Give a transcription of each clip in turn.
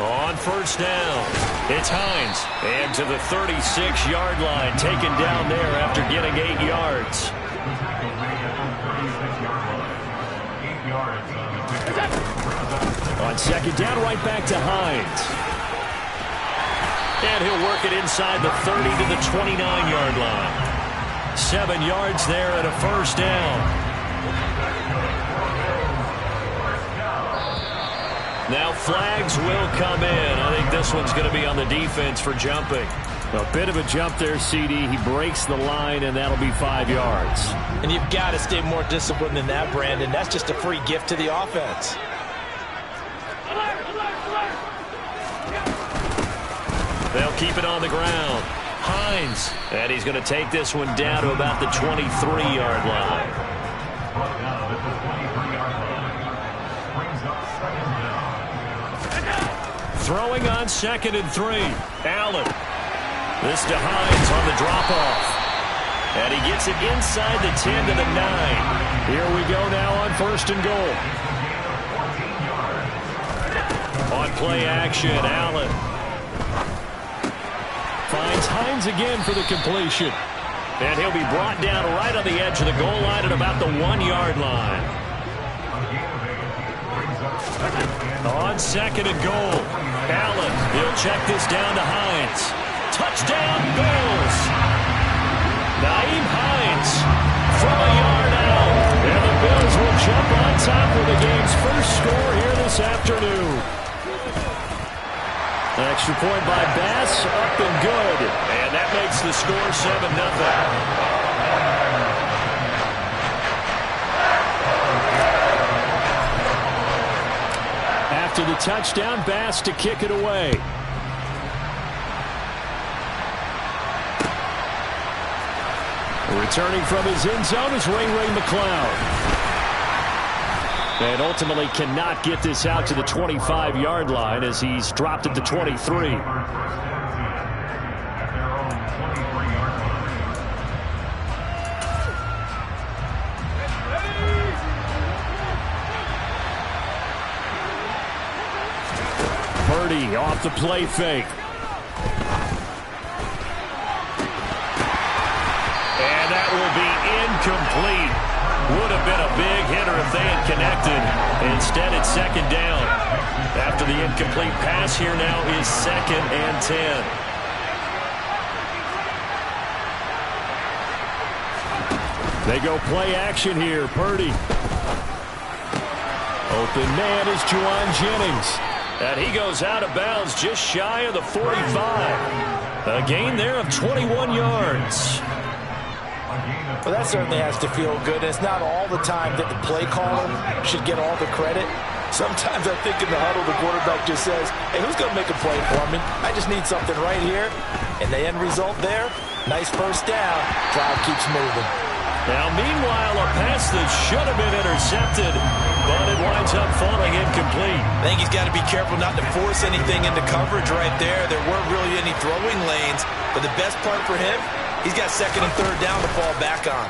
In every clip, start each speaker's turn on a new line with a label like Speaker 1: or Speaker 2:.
Speaker 1: On first down, it's Hines. And to the 36-yard line, taken down there after getting 8 yards. On second down, right back to Hines. And he'll work it inside the 30 to the 29-yard line. 7 yards there and a first down. Now flags will come in. I think this one's going to be on the defense for jumping. A bit of a jump there, CD. He breaks the line, and that'll be 5 yards.
Speaker 2: And you've got to stay more disciplined than that, Brandon. That's just a free gift to the offense.
Speaker 1: They'll keep it on the ground. Hines. And he's going to take this one down to about the 23-yard line. Throwing on 2nd and 3. Allen. This to Hines on the drop-off. And he gets it inside the 10 to the 9. Here we go now on 1st and goal. On play action, Allen finds Hines again for the completion. And he'll be brought down right on the edge of the goal line at about the 1-yard line. On 2nd and goal, Allen, he'll check this down to Hines. Touchdown, Bills! Nyheim Hines from a yard out. And the Bills will jump on top with the game's first score here this afternoon. An extra point by Bass, up and good. And that makes the score 7-0. After the touchdown, Bass to kick it away. Returning from his end zone is Ray McCloud. And ultimately cannot get this out to the 25-yard line as he's dropped at the 23. Purdy off the play fake. And that will be incomplete. Would have been a big hitter if they had connected. Instead, it's 2nd down. After the incomplete pass, here now is 2nd and 10. They go play action here. Purdy. Open man is Juwan Jennings. And he goes out of bounds just shy of the 45. A gain there of 21 yards.
Speaker 2: Well, that certainly has to feel good. And it's not all the time that the play caller should get all the credit. Sometimes I think in the huddle, the quarterback just says, hey, who's going to make a play for me? I just need something right here. And the end result there, nice first down. Drive keeps moving.
Speaker 1: Now, meanwhile, a pass that should have been intercepted, but it winds up falling incomplete.
Speaker 2: I think he's got to be careful not to force anything into coverage right there. There weren't really any throwing lanes, but the best part for him, he's got 2nd and 3rd down to fall back on.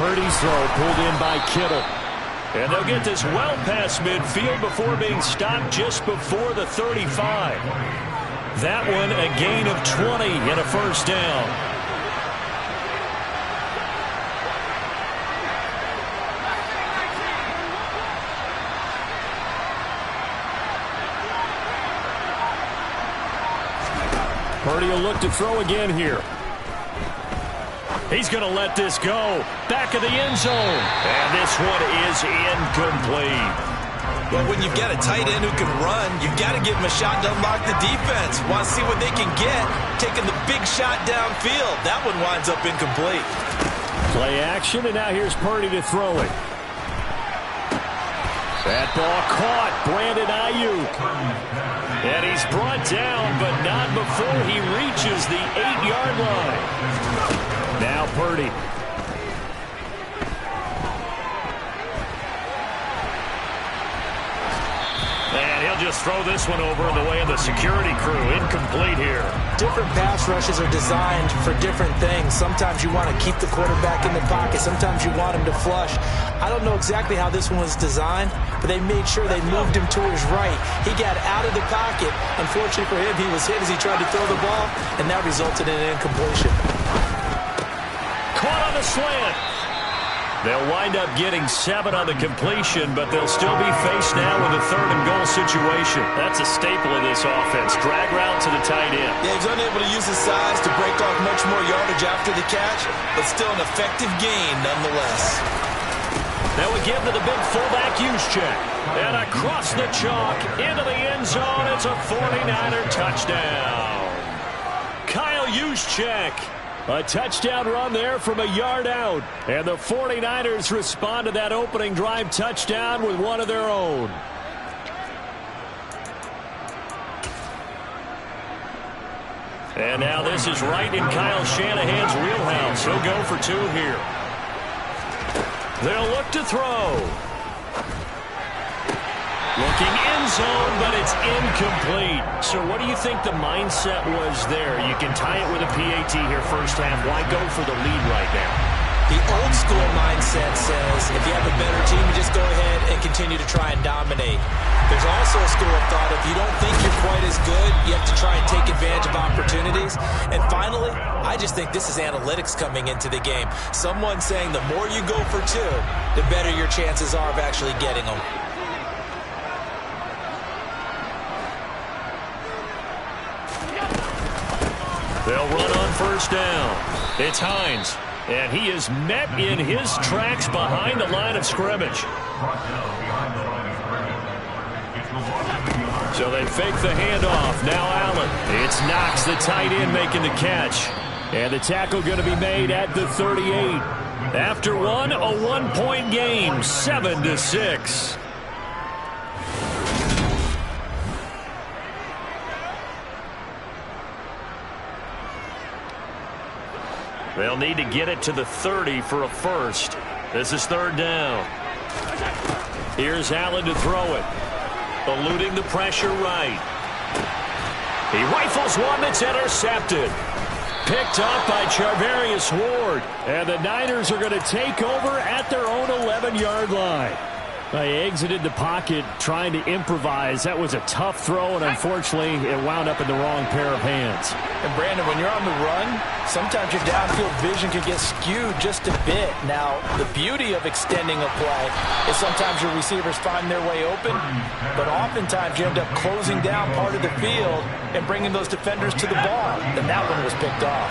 Speaker 1: Purdy's throw pulled in by Kittle. And they'll get this well past midfield before being stopped just before the 35. That one a gain of 20 and a first down. Purdy will look to throw again here. He's going to let this go. Back of the end zone. And this one is incomplete.
Speaker 2: Well, when you've got a tight end who can run, you've got to give him a shot to unlock the defense. Want to see what they can get. Taking the big shot downfield. That one winds up incomplete.
Speaker 1: Play action, and now here's Purdy to throw it. That ball caught. Brandon Ayuk. And he's brought down, but not before he reaches the 8-yard line. Now Purdy. And he'll just throw this one over in the way of the security crew. Incomplete here.
Speaker 2: Different pass rushes are designed for different things. Sometimes you want to keep the quarterback in the pocket. Sometimes you want him to flush. I don't know exactly how this one was designed, but they made sure they moved him to his right. He got out of the pocket. Unfortunately for him, he was hit as he tried to throw the ball, and that resulted in an incompletion.
Speaker 1: Caught on the slant. They'll wind up getting 7 on the completion, but they'll still be faced now with a 3rd and goal situation. That's a staple of this offense. Drag route to the tight end.
Speaker 2: Yeah, he's unable to use his size to break off much more yardage after the catch, but still an effective gain nonetheless.
Speaker 1: Now we give to the big fullback Juszczyk. And across the chalk into the end zone. It's a 49er touchdown. Kyle Juszczyk. A touchdown run there from a yard out. And the 49ers respond to that opening drive touchdown with one of their own. And now this is right in Kyle Shanahan's wheelhouse. He'll go for 2 here. They'll look to throw. Looking end zone, but it's incomplete. So what do you think the mindset was there? You can tie it with a PAT here first half. Why go for the lead right now?
Speaker 2: The old school mindset says if you have a better team, you just go ahead and continue to try and dominate. There's also a school of thought, if you don't think you're quite as good, you have to try and take advantage of opportunities. And finally, I just think this is analytics coming into the game. Someone saying the more you go for 2, the better your chances are of actually getting them.
Speaker 1: They'll run on first down. It's Hines, and he is met in his tracks behind the line of scrimmage. So they fake the handoff. Now Allen. It's Knox, the tight end, making the catch. And the tackle going to be made at the 38. After one, a 1-point game, 7-6. They'll need to get it to the 30 for a first. This is 3rd down. Here's Allen to throw it. Eluding the pressure right. He rifles one that's intercepted. Picked up by Charvarius Ward. And the Niners are going to take over at their own 11-yard line. They exited the pocket trying to improvise. That was a tough throw, and unfortunately, it wound up in the wrong pair of hands.
Speaker 2: And, Brandon, when you're on the run, sometimes your downfield vision can get skewed just a bit. Now, the beauty of extending a play is sometimes your receivers find their way open, but oftentimes you end up closing down part of the field and bringing those defenders to the ball. And that one was picked off.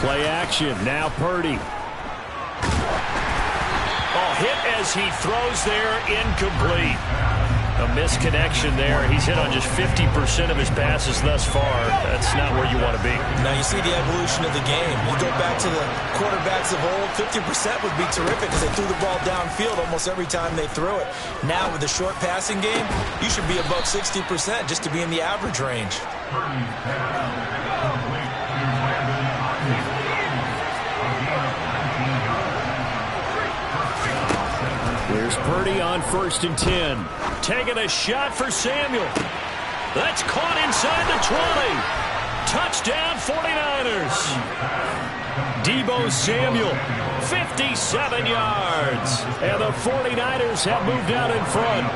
Speaker 1: Play action. Now Purdy. Oh, hit as he throws there. Incomplete. A misconnection there. He's hit on just 50% of his passes thus far. That's not where you want to be.
Speaker 2: Now you see the evolution of the game. You go back to the quarterbacks of old, 50% would be terrific because they threw the ball downfield almost every time they threw it. Now with the short passing game, you should be above 60% just to be in the average range.
Speaker 1: Here's Purdy on 1st and 10. Taking a shot for Samuel. That's caught inside the 20. Touchdown 49ers. Deebo Samuel, 57 yards. And the 49ers have moved out in front.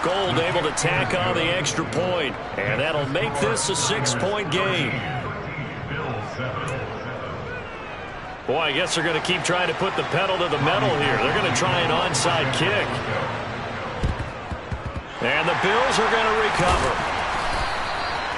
Speaker 1: Gold able to tack on the extra point. And that'll make this a 6-point game. Boy, I guess they're going to keep trying to put the pedal to the metal here. They're going to try an onside kick. And the Bills are going to recover.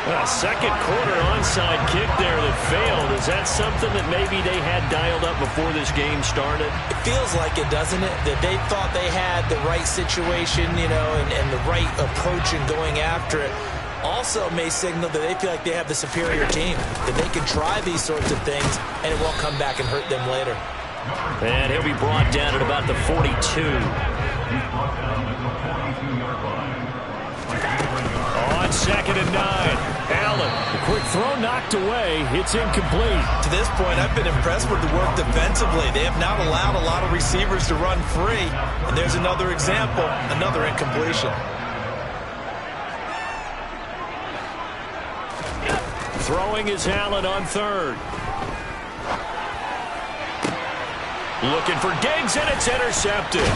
Speaker 1: A second quarter onside kick there that failed. Is that something that maybe they had dialed up before this game started?
Speaker 2: It feels like it, doesn't it? That they thought they had the right situation, you know, and the right approach in going after it. Also may signal that they feel like they have the superior team, that they can try these sorts of things, and it won't come back and hurt them later.
Speaker 1: And he'll be brought down at about the 42. On 2nd and 9, Allen. The quick throw knocked away. It's incomplete.
Speaker 2: To this point, I've been impressed with the work defensively. They have not allowed a lot of receivers to run free. And there's another example, another incompletion.
Speaker 1: Throwing is Allen on 3rd. Looking for Diggs, and it's intercepted.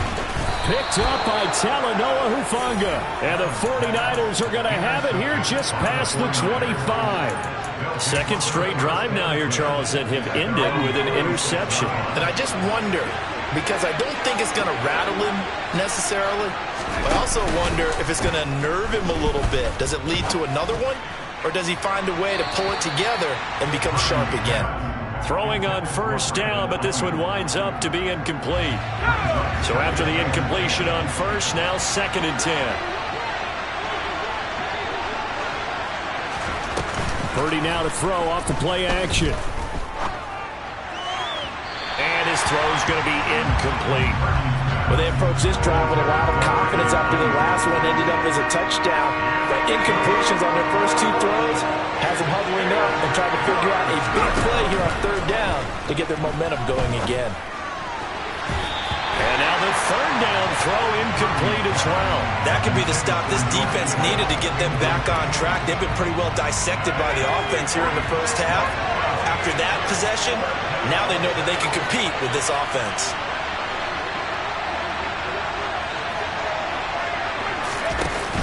Speaker 1: Picked up by Talanoa Hufanga. And the 49ers are going to have it here just past the 25. Second straight drive now here, Charles, that have ended with an interception.
Speaker 2: And I just wonder, because I don't think it's going to rattle him necessarily, but I also wonder if it's going to nerve him a little bit. Does it lead to another one? Or does he find a way to pull it together and become sharp again?
Speaker 1: Throwing on 1st down, but this one winds up to be incomplete. So after the incompletion on 1st, now 2nd and 10. Purdy now to throw off the play action. And his throw is going to be incomplete.
Speaker 2: Well, they approached this drive with a lot of confidence after the last one ended up as a touchdown. But incompletions on their first 2 throws has them hovering up and trying to figure out a big play here on 3rd down to get their momentum going again.
Speaker 1: And now the 3rd down throw incomplete as well.
Speaker 2: That could be the stop this defense needed to get them back on track. They've been pretty well dissected by the offense here in the first half. After that possession, now they know that they can compete with this offense.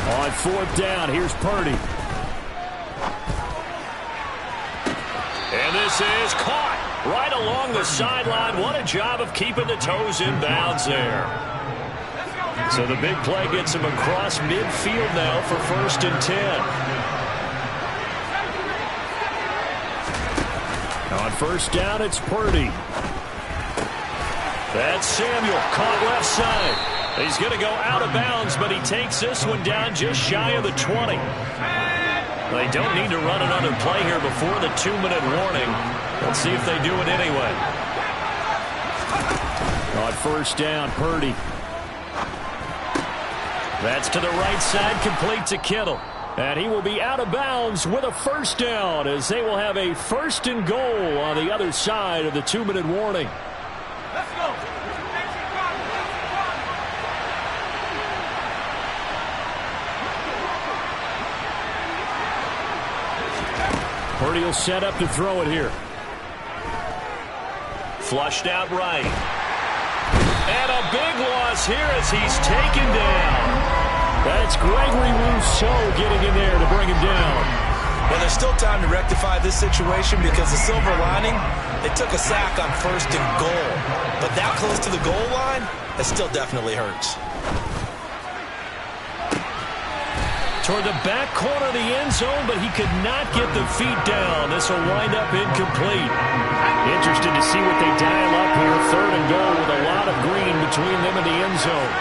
Speaker 1: On 4th down, here's Purdy. And this is caught right along the sideline. What a job of keeping the toes in bounds there. So the big play gets him across midfield now for 1st and 10. On 1st down, it's Purdy. That's Samuel, caught left side. He's going to go out of bounds, but he takes this one down just shy of the 20. They don't need to run another play here before the 2-minute warning. Let's see if they do it anyway. On 1st down, Purdy. That's to the right side, complete to Kittle. And he will be out of bounds with a 1st down as they will have a 1st and goal on the other side of the 2-minute warning.
Speaker 3: Let's go.
Speaker 1: Purdy will set up to throw it here. Flushed out right. And a big loss here as he's taken down. That's Gregory Rousseau getting in there to bring him down.
Speaker 2: Well, there's still time to rectify this situation because the silver lining, they took a sack on 1st and goal. But that close to the goal line, it still definitely hurts.
Speaker 1: Toward the back corner of the end zone, but he could not get the feet down. This will wind up incomplete. Interested to see what they dial up here. 3rd and goal with a lot of green between them and the end zone.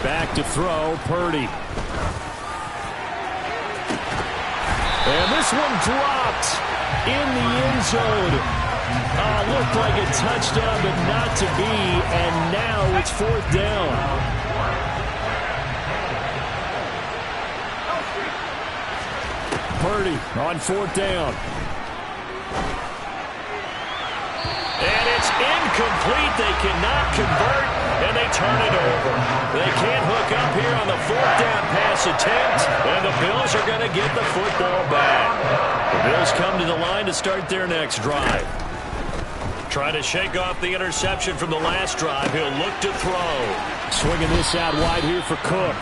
Speaker 1: Back to throw, Purdy. And this one dropped in the end zone. Looked like a touchdown, but not to be. And now it's 4th down. Purdy on 4th down. And it's incomplete. They cannot convert, and they turn it over. They can't hook up here on the 4th down pass attempt, and the Bills are going to get the football back. The Bills come to the line to start their next drive. Trying to shake off the interception from the last drive. He'll look to throw. Swinging this out wide here for Cook.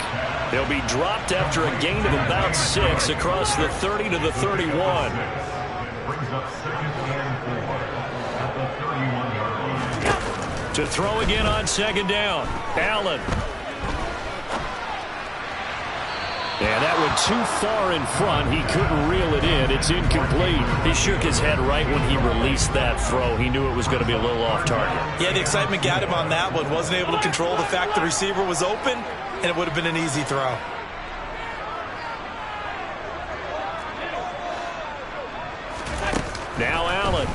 Speaker 1: He'll be dropped after a gain of about 6 across the 30 to the 31. To throw again on 2nd down. Allen. And that one too far in front. He couldn't reel it in. It's incomplete. He shook his head right when he released that throw. He knew it was going to be a little off target.
Speaker 2: Yeah, the excitement got him on that one. Wasn't able to control the fact the receiver was open, and it would have been an easy throw.
Speaker 1: Now Allen.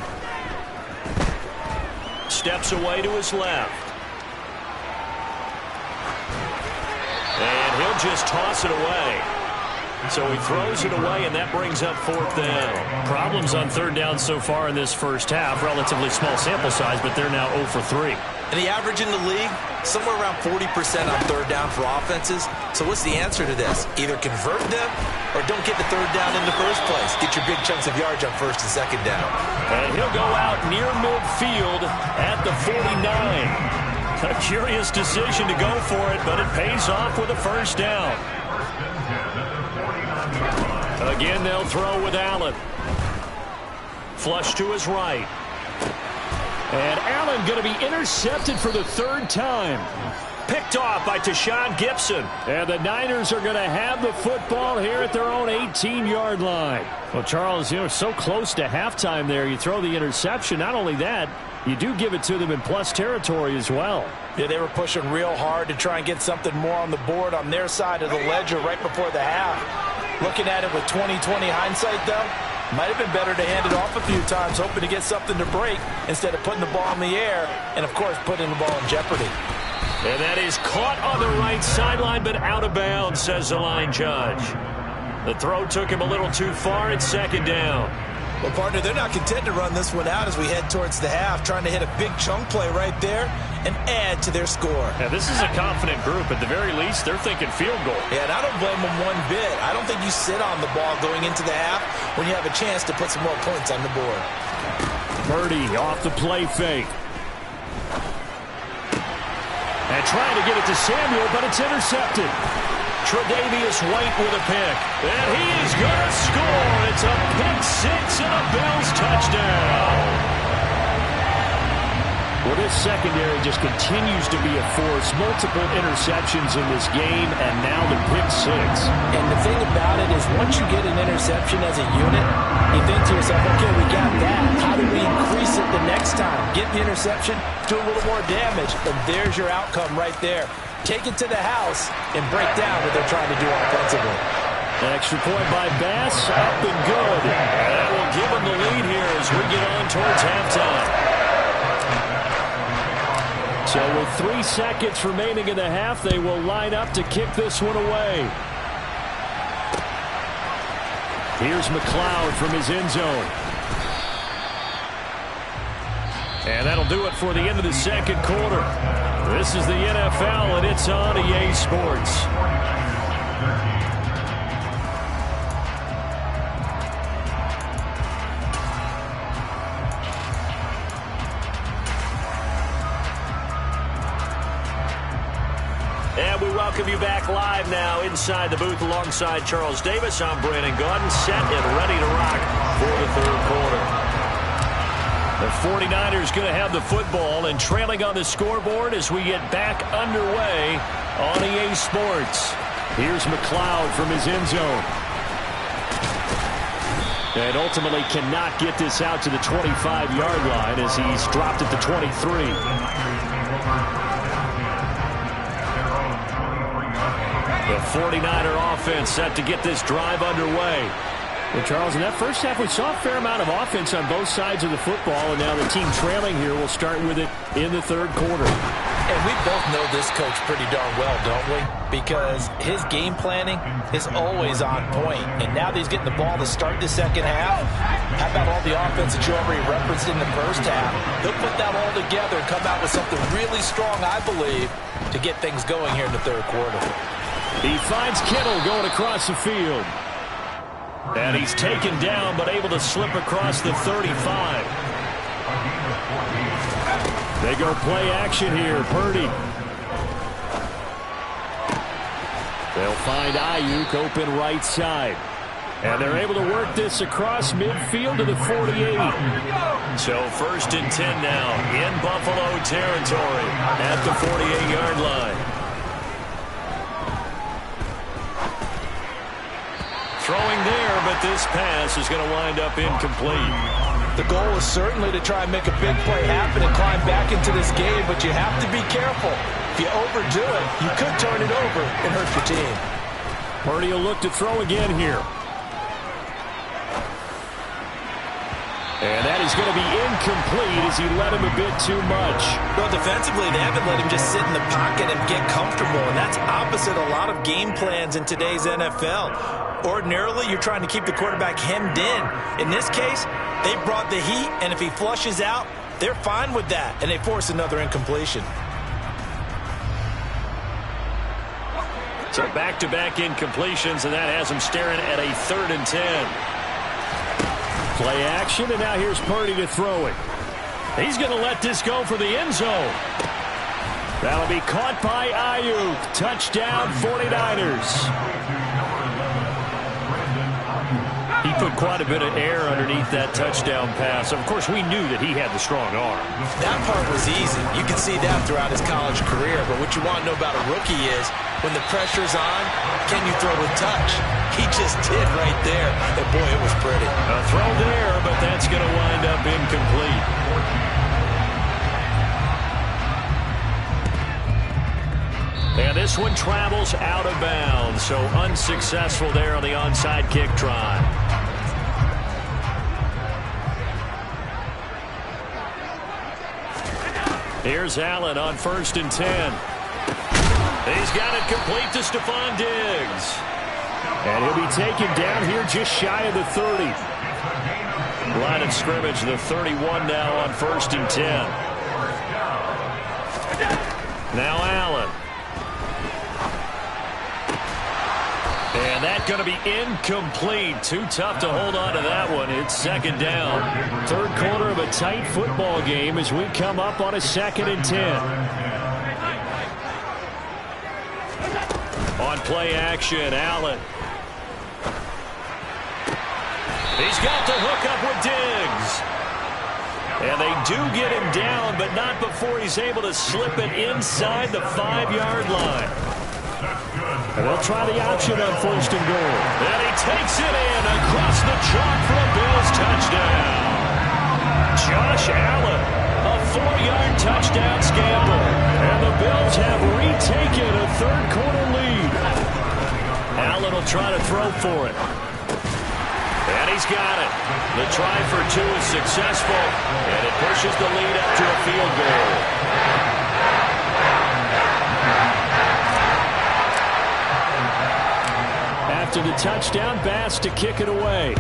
Speaker 1: Steps away to his left. And he'll just toss it away. So he throws it away, and that brings up fourth down.
Speaker 3: Problems on third down so far in this first half. Relatively small sample size, but they're now 0 for 3.
Speaker 4: And the average in the league, somewhere around 40% on third down for offenses. So what's the answer to this? Either convert them or don't get the third down in the first place. Get your big chunks of yards on first and second down.
Speaker 1: And he'll go out near midfield at the 49. A curious decision to go for it, but it pays off with a first down. Again, they'll throw with Allen. Flush to his right. And Allen going to be intercepted for the third time. Picked off by Tashawn Gibson. And the Niners are going to have the football here at their own 18-yard line.
Speaker 3: Well, Charles, so close to halftime there. You throw the interception. Not only that, you do give it to them in plus territory as well.
Speaker 2: Yeah, they were pushing real hard to try and get something more on the board on their side of the ledger right before the half. Looking at it with 20/20 hindsight, though, might have been better to hand it off a few times, hoping to get something to break instead of putting the ball in the air and, of course, putting the ball in jeopardy.
Speaker 1: And that is caught on the right sideline, but out of bounds, says the line judge. The throw took him a little too far. It's second down.
Speaker 2: Well, partner, they're not content to run this one out as we head towards the half, trying to hit a big chunk play right there and add to their score.
Speaker 3: Yeah, this is a confident group. At the very least, they're thinking field goal.
Speaker 2: Yeah, and I don't blame them one bit. I don't think you sit on the ball going into the half when you have a chance to put some more points on the board.
Speaker 1: Purdy off the play fake. And trying to get it to Samuel, but it's intercepted. Tre'Davious White with a pick. And he is going to score. It's a pick six and a Bills touchdown.
Speaker 3: Well, this secondary just continues to be a force. Multiple interceptions in this game, and now the pick six.
Speaker 2: And the thing about it is once you get an interception as a unit, you think to yourself, okay, we got that. How do we increase it the next time? Get the interception, do a little more damage, and there's your outcome right there. Take it to the house and break down what they're trying to do offensively.
Speaker 3: Extra point by Bass, up and good.
Speaker 1: That will give them the lead here as we get on towards halftime.
Speaker 3: So with 3 seconds remaining in the half, they will line up to kick this one away. Here's McLeod from his end zone.
Speaker 1: And that'll do it for the end of the second quarter. This is the NFL, and it's on EA Sports. And we welcome you back live now inside the booth alongside Charles Davis. I'm Brandon Gaudin, set and ready to rock for the third quarter. The 49ers going to have the football and trailing on the scoreboard as we get back underway on EA Sports. Here's McLeod from his end zone. And ultimately cannot get this out to the 25-yard line as he's dropped at the 23. The 49er offense set to get this drive underway.
Speaker 3: Well, Charles, in that first half, we saw a fair amount of offense on both sides of the football, and now the team trailing here will start with it in the third quarter.
Speaker 2: And we both know this coach pretty darn well, don't we? Because his game planning is always on point. And now that he's getting the ball to start the second half, how about all the offense that you already referenced in the first half? He'll put that all together and come out with something really strong, I believe, to get things going here in the third quarter.
Speaker 1: He finds Kittle going across the field. And he's taken down, but able to slip across the 35. They go play action here. Purdy. They'll find Ayuk open right side. And they're able to work this across midfield to the 48. So first and 10 now in Buffalo territory at the 48-yard line. Throwing there, but this pass is going to wind up incomplete.
Speaker 2: The goal is certainly to try and make a big play happen and climb back into this game, but you have to be careful. If you overdo it, you could turn it over and hurt your team.
Speaker 1: Purdy will look to throw again here.
Speaker 3: And that is going to be incomplete as he led him a bit too much.
Speaker 4: Well, defensively, they haven't let him just sit in the pocket and get comfortable, and that's opposite a lot of game plans in today's NFL. Ordinarily, you're trying to keep the quarterback hemmed in. In this case, they brought the heat, and if he flushes out, they're fine with that, and they force another incompletion.
Speaker 1: So back-to-back incompletions, and that has him staring at a 3rd and 10.
Speaker 3: Play action, and now here's Purdy to throw it. He's going to let this go for the end zone. That'll be caught by Ayuk. Touchdown, 49ers.
Speaker 1: He put quite a bit of air underneath that touchdown pass. Of course, we knew that he had the strong arm.
Speaker 4: That part was easy. You can see that throughout his college career. But what you want to know about a rookie is when the pressure's on, can you throw with touch? He just did right there. And, boy, it was pretty.
Speaker 1: A throw there, but that's going to wind up incomplete. And this one travels out of bounds, so unsuccessful there on the onside kick try. Here's Allen on 1st and 10. He's got it complete to Stephon Diggs.
Speaker 3: And he'll be taken down here just shy of the 30.
Speaker 1: Line of scrimmage, the 31 now on 1st and 10. Now Allen. And that's going to be incomplete. Too tough to hold on to that one. It's 2nd down.
Speaker 3: 3rd quarter of a tight football game as we come up on a 2nd and 10.
Speaker 1: On play action, Allen. He's got the hook up with Diggs. And they do get him down, but not before he's able to slip it inside the 5-yard line.
Speaker 3: And they'll try the option on 1st and goal.
Speaker 1: And he takes it in across the chalk for a Bills touchdown. Josh Allen, a 4-yard touchdown scamper. And the Bills have retaken a 3rd quarter lead. Allen will try to throw for it. And he's got it. The try for 2 is successful, and it pushes the lead up to a field goal.
Speaker 3: After the touchdown, Bass to kick it away.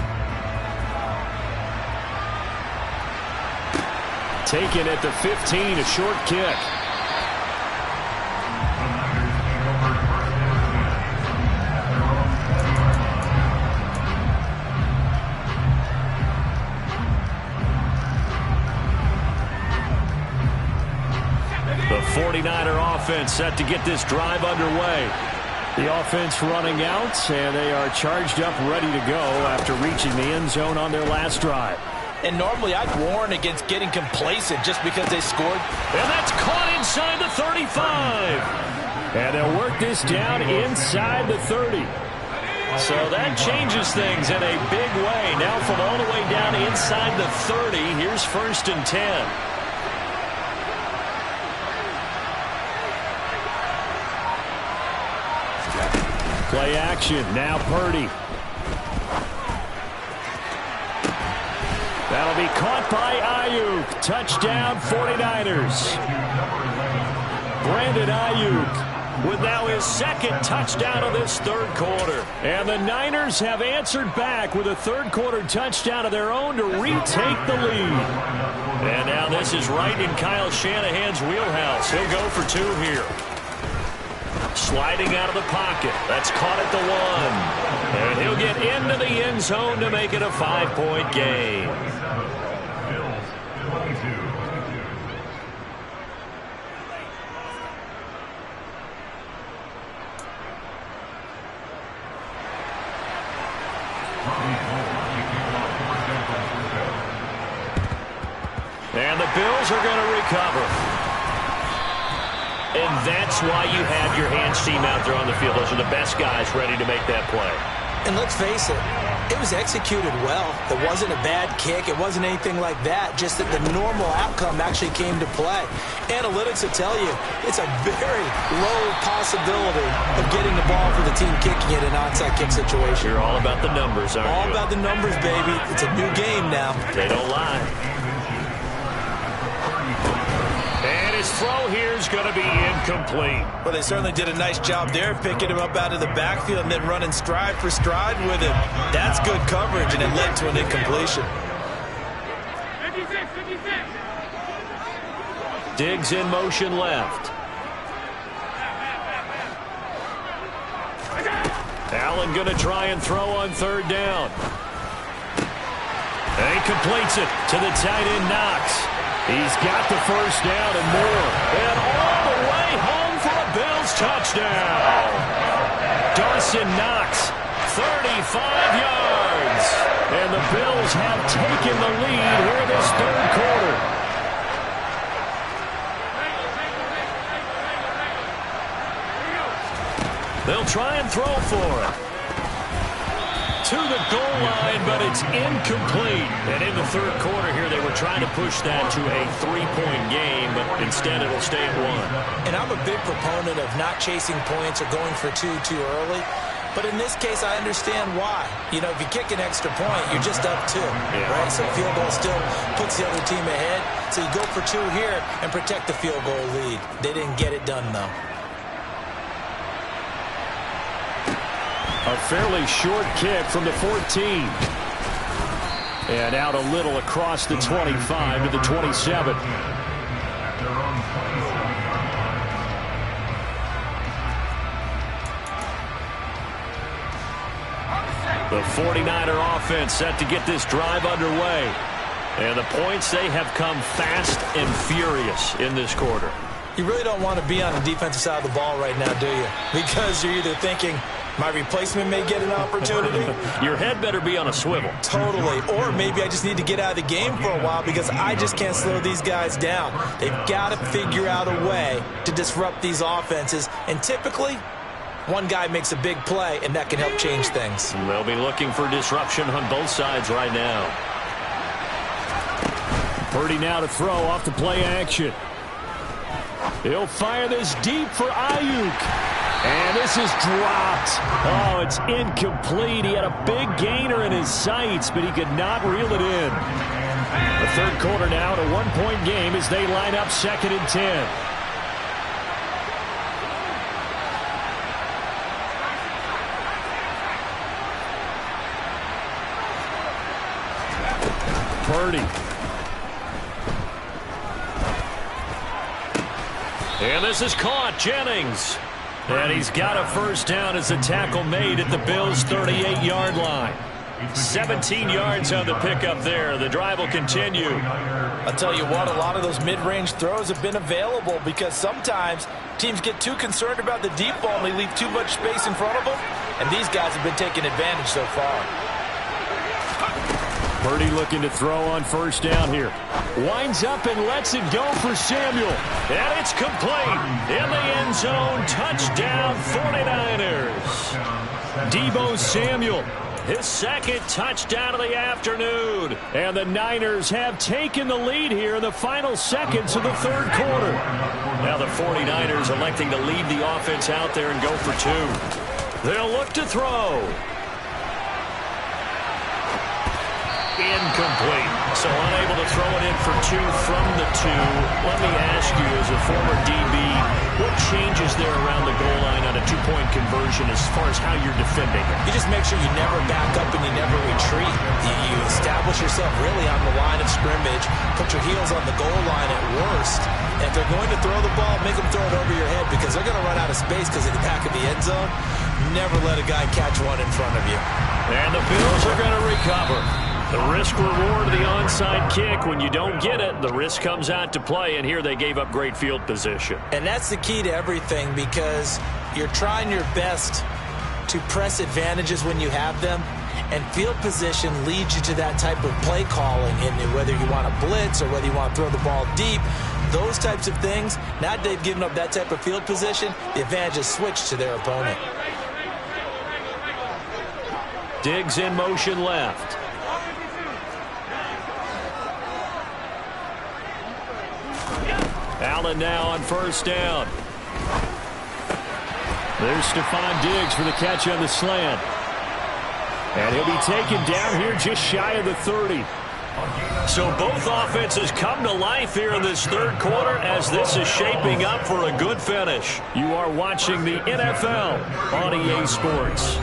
Speaker 3: Taken at the 15, a short kick.
Speaker 1: The 49er offense set to get this drive underway.
Speaker 3: The offense running out, and they are charged up, ready to go after reaching the end zone on their last drive.
Speaker 2: And normally I'd warn against getting complacent just because they scored.
Speaker 1: And that's caught inside the 35.
Speaker 3: And they'll work this down inside the 30.
Speaker 1: So that changes things in a big way. Now from all the way down inside the 30, here's 1st and 10.
Speaker 3: Play action. Now Purdy. That'll be caught by Ayuk. Touchdown 49ers. Brandon Ayuk with now his 2nd touchdown of this 3rd quarter. And the Niners have answered back with a 3rd quarter touchdown of their own to retake the lead.
Speaker 1: And now this is right in Kyle Shanahan's wheelhouse. He'll go for 2 here. Sliding out of the pocket. That's caught at the 1. And he'll get into the end zone to make it a 5-point game. And the Bills are going to recover. And that's why you have your hands team out there on the field. Those are the best guys ready to make that play.
Speaker 2: And let's face it, it was executed well. It wasn't a bad kick. It wasn't anything like that. Just that the normal outcome actually came to play. Analytics will tell you it's a very low possibility of getting the ball for the team kicking it in an onside kick situation.
Speaker 3: You're all about the numbers, aren't you?
Speaker 2: All about the numbers, baby. It's a new game now.
Speaker 3: They don't lie. And his throw here is going to be incomplete.
Speaker 2: Well, they certainly did a nice job there, picking him up out of the backfield and then running stride for stride with him. That's good coverage, and it led to an incompletion.
Speaker 3: Diggs in motion left. Allen going to try and throw on third down. And he completes it to the tight end, Knox. He's got the first down and more. And all the way home for a Bills touchdown. Dawson Knox, 35 yards. And the Bills have taken the lead here this third quarter. They'll try and throw for it. To the goal line, but it's incomplete. And in the third quarter here, they were trying to push that to a 3-point game, but instead it'll stay at 1.
Speaker 2: And I'm a big proponent of not chasing points or going for two too early. But in this case, I understand why. You know, if you kick an extra point, you're just up 2, right? So field goal still puts the other team ahead. So you go for 2 here and protect the field goal lead. They didn't get it done, though.
Speaker 3: A fairly short kick from the 14. And out a little across the 25 to the 27. The 49er offense set to get this drive underway. And the points, they have come fast and furious in this quarter.
Speaker 2: You really don't want to be on the defensive side of the ball right now, do you? Because you're either thinking, my replacement may get an opportunity.
Speaker 3: Your head better be on a swivel.
Speaker 2: Totally. Or maybe I just need to get out of the game for a while because I just can't slow these guys down. They've got to figure out a way to disrupt these offenses. And typically, one guy makes a big play, and that can help change things.
Speaker 3: They'll be looking for disruption on both sides right now. Purdy now to throw off the play action. He'll fire this deep for Ayuk. And this is dropped. Oh, it's incomplete. He had a big gainer in his sights, but he could not reel it in. The third quarter now, a 1-point game as they line up 2nd and 10. Purdy. And this is caught. Jennings. And he's got a first down as the tackle made at the Bills' 38-yard line. 17 yards on the pickup there. The drive will continue.
Speaker 2: I'll tell you what, a lot of those mid-range throws have been available because sometimes teams get too concerned about the deep ball and they leave too much space in front of them. And these guys have been taking advantage so far.
Speaker 3: Purdy looking to throw on first down here. Winds up and lets it go for Samuel. And it's complete. In the end zone, touchdown 49ers. Deebo Samuel, his second touchdown of the afternoon. And the Niners have taken the lead here in the final seconds of the third quarter. Now the 49ers electing to leave the offense out there and go for 2. They'll look to throw. Incomplete. So unable to throw it in for 2 from the 2. Let me ask you, as a former DB, what changes there around the goal line on a 2-point conversion as far as how you're defending it?
Speaker 2: You just make sure you never back up and you never retreat. You establish yourself really on the line of scrimmage, put your heels on the goal line at worst. And if they're going to throw the ball, make them throw it over your head because they're going to run out of space because of the back of the end zone. Never let a guy catch one in front of you.
Speaker 3: And the Bills are going to recover. The risk-reward of the onside kick, when you don't get it, the risk comes out to play, and here they gave up great field position.
Speaker 2: And that's the key to everything because you're trying your best to press advantages when you have them, and field position leads you to that type of play calling, and whether you want to blitz or whether you want to throw the ball deep, those types of things, now that they've given up that type of field position, the advantage is switched to their opponent.
Speaker 1: Diggs in motion left. Allen now on first down. There's Stephon Diggs for the catch on the slant. And he'll be taken down here just shy of the 30. So both offenses come to life here in this third quarter as this is shaping up for a good finish. You are watching the NFL on EA Sports.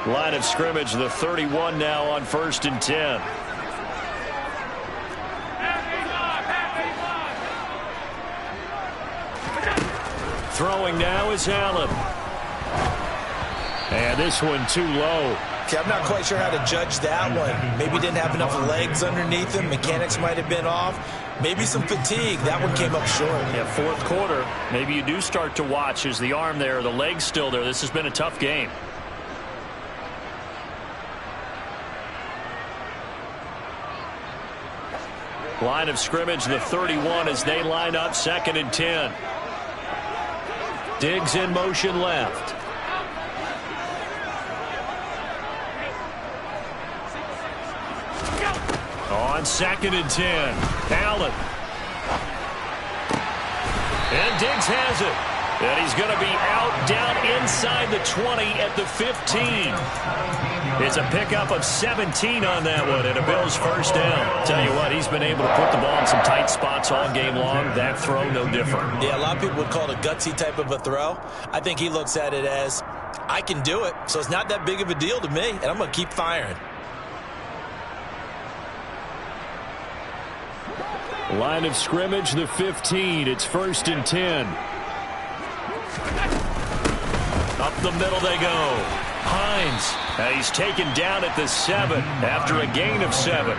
Speaker 1: Line of scrimmage, the 31 now on 1st and 10. Throwing now is Allen. And this one too low.
Speaker 2: Okay, I'm not quite sure how to judge that one. Maybe didn't have enough legs underneath him. Mechanics might have been off. Maybe some fatigue. That one came up short.
Speaker 1: Yeah, fourth quarter. Maybe you do start to watch. Is the arm there, the leg's still there? This has been a tough game. Line of scrimmage, the 31 as they line up 2nd and 10. Diggs in motion left. On 2nd and 10. Allen. And Diggs has it. And he's going to be out down inside the 20 at the 15. It's a pickup of 17 on that one and a Bills first down. Tell you what, he's been able to put the ball in some tight spots all game long. That throw, no different.
Speaker 2: Yeah, a lot of people would call it a gutsy type of a throw. I think he looks at it as, I can do it, so it's not that big of a deal to me, and I'm going to keep firing.
Speaker 3: Line of scrimmage, the 15. It's 1st and 10.
Speaker 1: Up the middle they go. Hines. He's taken down at the 7 after a gain of 7.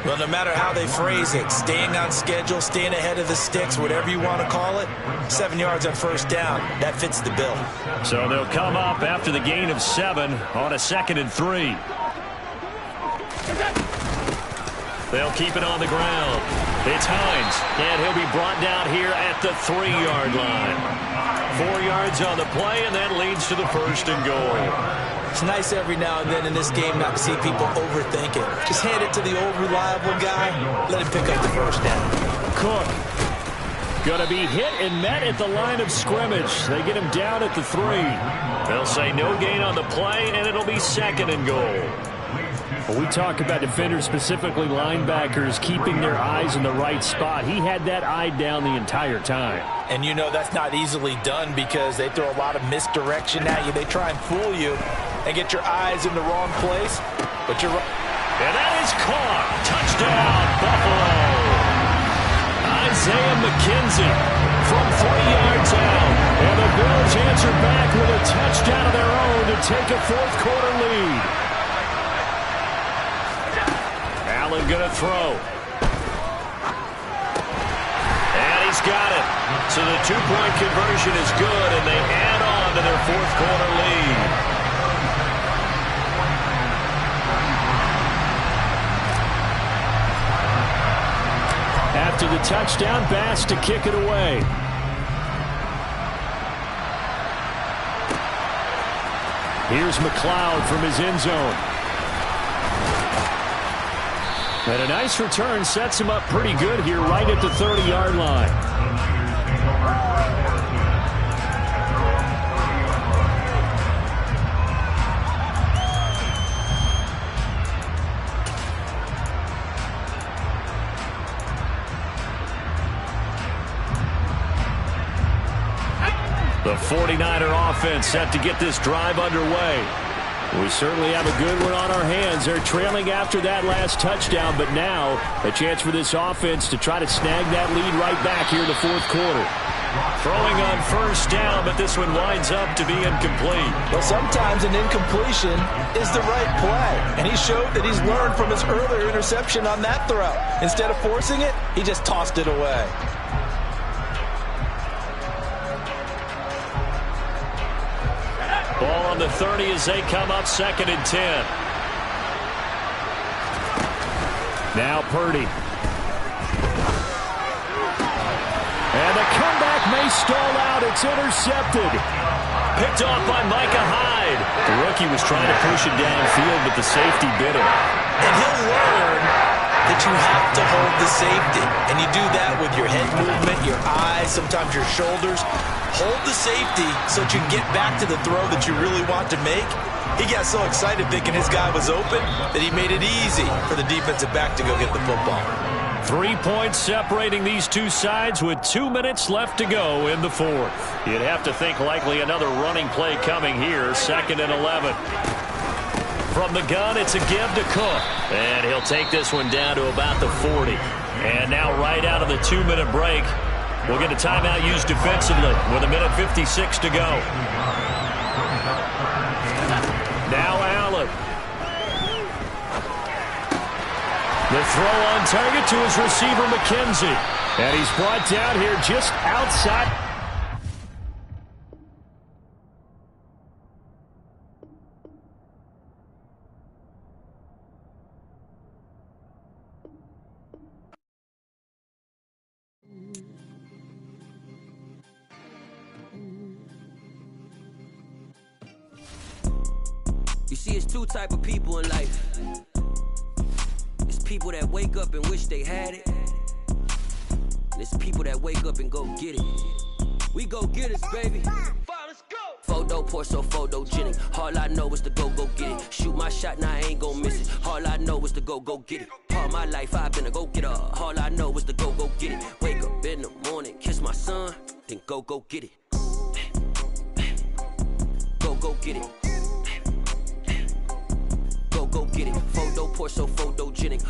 Speaker 2: Well, no matter how they phrase it, staying on schedule, staying ahead of the sticks, whatever you want to call it, 7 yards on first down, that fits the bill.
Speaker 1: So they'll come up after the gain of 7 on a 2nd and 3. They'll keep it on the ground. It's Hines, and he'll be brought down here at the 3-yard line. 4 yards on the play, and that leads to the 1st and goal.
Speaker 2: It's nice every now and then in this game not to see people overthink it. Just hand it to the old reliable guy. Let him pick up the first down.
Speaker 3: Cook. Going to be hit and met at the line of scrimmage. They get him down at the 3.
Speaker 1: They'll say no gain on the play, and it'll be 2nd and goal.
Speaker 3: Well, we talk about defenders, specifically linebackers, keeping their eyes in the right spot. He had that eye down the entire time.
Speaker 2: And you know that's not easily done because they throw a lot of misdirection at you. They try and fool you and get your eyes in the wrong place. But you're right.
Speaker 1: And that is caught. Touchdown, Buffalo. Isaiah McKenzie from 3 yards out. And the Bills answer back with a touchdown of their own to take a fourth quarter lead. Allen going to throw. And he's got it. So the two-point conversion is good, and they add on to their fourth quarter lead.
Speaker 3: After the touchdown, Bass to kick it away. Here's McLeod from his end zone. And a nice return sets him up pretty good here right at the 30-yard line.
Speaker 1: The 49er offense set to get this drive underway.
Speaker 3: We certainly have a good one on our hands. They're trailing after that last touchdown, but now a chance for this offense to try to snag that lead right back here in the fourth quarter.
Speaker 1: Throwing on first down, but this one winds up to be incomplete.
Speaker 2: Well, sometimes an incompletion is the right play, and he showed that he's learned from his earlier interception on that throw. Instead of forcing it, he just tossed it away.
Speaker 1: on the 30 as they come up 2nd and 10.
Speaker 3: Now Purdy. And the comeback may stall out. It's intercepted.
Speaker 1: Picked off by Micah Hyde. The rookie was trying to push it downfield, but the safety bit him.
Speaker 4: And he'll learn that you have to hold the safety. And you do that with your head movement, your eyes, sometimes your shoulders. Hold the safety so that you can get back to the throw that you really want to make. He got so excited thinking his guy was open that he made it easy for the defensive back to go get the football.
Speaker 1: 3 points separating these two sides with 2 minutes left to go in the 4th. You'd have to think likely another running play coming here, 2nd and 11. From the gun, it's a give to Cook. And he'll take this one down to about the 40. And now right out of the 2-minute break, we'll get a timeout used defensively with 1:56 to go. Now Allen. The throw on target to his receiver, McKenzie.
Speaker 3: And he's brought down here just outside.
Speaker 5: You see, it's two type of people in life. It's people that wake up and wish they had it. And it's people that wake up and go get it. We go get it, baby. Let's go. Photo Porso, photogenic. All I know is to go get it. Shoot my shot, now I ain't gon' miss it. All I know is to go get it. All my life I've been a go-getter. All I know is to go get it. Wake up in the morning, kiss my son, then go get it. Go get it. Go get it. Photo Porso, photogenic.